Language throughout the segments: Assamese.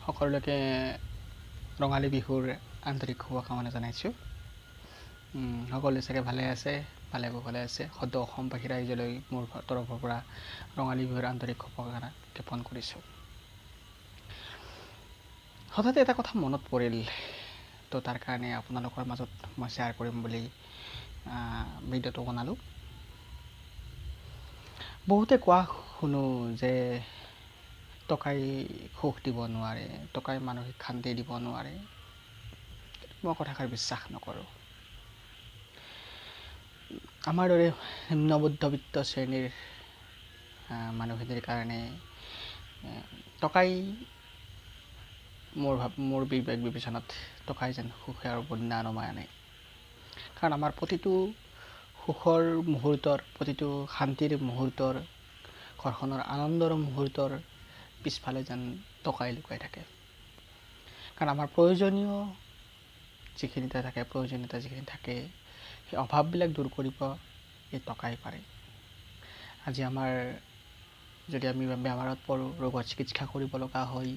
সকলোকে ৰঙালী বিহুৰ আন্তৰিক শুভকামনা জনাইছোঁ। সকলোৱে চাগে ভালে আছে, ভালে কুশলে আছে। সদ্য অসমবাসী ৰাইজলৈ মোৰ তৰফৰ পৰা ৰঙালী বিহুৰ আন্তৰিক শুভকামনা জ্ঞাপন কৰিছোঁ। হঠাৎ এটা কথা মনত পৰিল, তো তাৰ কাৰণে আপোনালোকৰ মাজত মই শ্বেয়াৰ কৰিম বুলি ভিডিঅ'টো বনালোঁ। বহুতে কোৱা শুনো যে টকাই সুখ দিব নোৱাৰে, টকাই মানসিক শান্তি দিব নোৱাৰে। মই কথাষাৰ বিশ্বাস নকৰোঁ। আমাৰ দৰে নিম্ন মধ্যবিত্ত শ্ৰেণীৰ মানুহখিনিৰ কাৰণে টকাই মোৰ বিবেক বিবেচনাত টকাই যেন সুখে আৰু বন্যা নমাই আনে। কাৰণ আমাৰ প্ৰতিটো সুখৰ মুহূৰ্তৰ, প্ৰতিটো শান্তিৰ মুহূৰ্তৰ, ঘৰখনৰ আনন্দৰ মুহূৰ্তৰ পিছফালে যেন টকাই লুকাই থাকে। কাৰণ আমাৰ প্ৰয়োজনীয় যিখিনিতে থাকে, প্ৰয়োজনীয়তা যিখিনি থাকে, সেই অভাৱবিলাক দূৰ কৰিব এই টকাই পাৰে। আজি যদি আমি বেমাৰত পৰোঁ, ৰোগৰ চিকিৎসা কৰিব লগা হয়,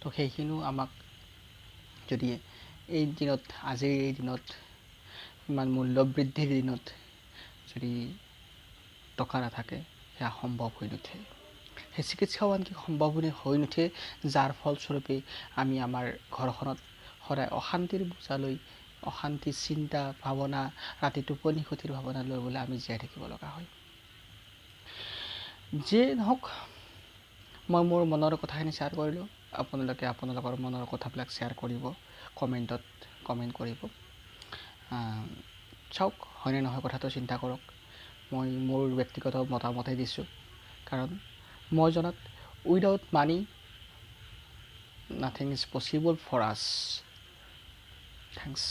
তো সেইখিনিও আমাক যদি আজিৰ এই দিনত ইমান মূল্য বৃদ্ধিৰ দিনত যদি টকা নাথাকে, সেয়া সম্ভৱ হৈ নুঠে। সেই চিকিৎসাও আনকি সম্ভৱ হৈ নুঠে, যাৰ ফলস্বৰূপে আমি আমাৰ ঘৰখনত সদায় অশান্তিৰ বোজা লৈ, অশান্তি চিন্তা ভাৱনা, ৰাতি টোপনি ক্ষতিৰ ভাৱনা লৈ বোলে আমি জীয়াই থাকিব লগা হয়। যিয়ে নহওক, মই মোৰ মনৰ কথাখিনি শ্বেয়াৰ কৰিলোঁ। আপোনালোকে আপোনালোকৰ মনৰ কথাবিলাক শ্বেয়াৰ কৰিব, কমেণ্ট কৰিব। চাওক হয়নে নহয় কথাটো চিন্তা কৰক। মই মোৰ ব্যক্তিগত মতামতেই দিছোঁ, কাৰণ মই জনাত without money nothing is possible for us. Thanks.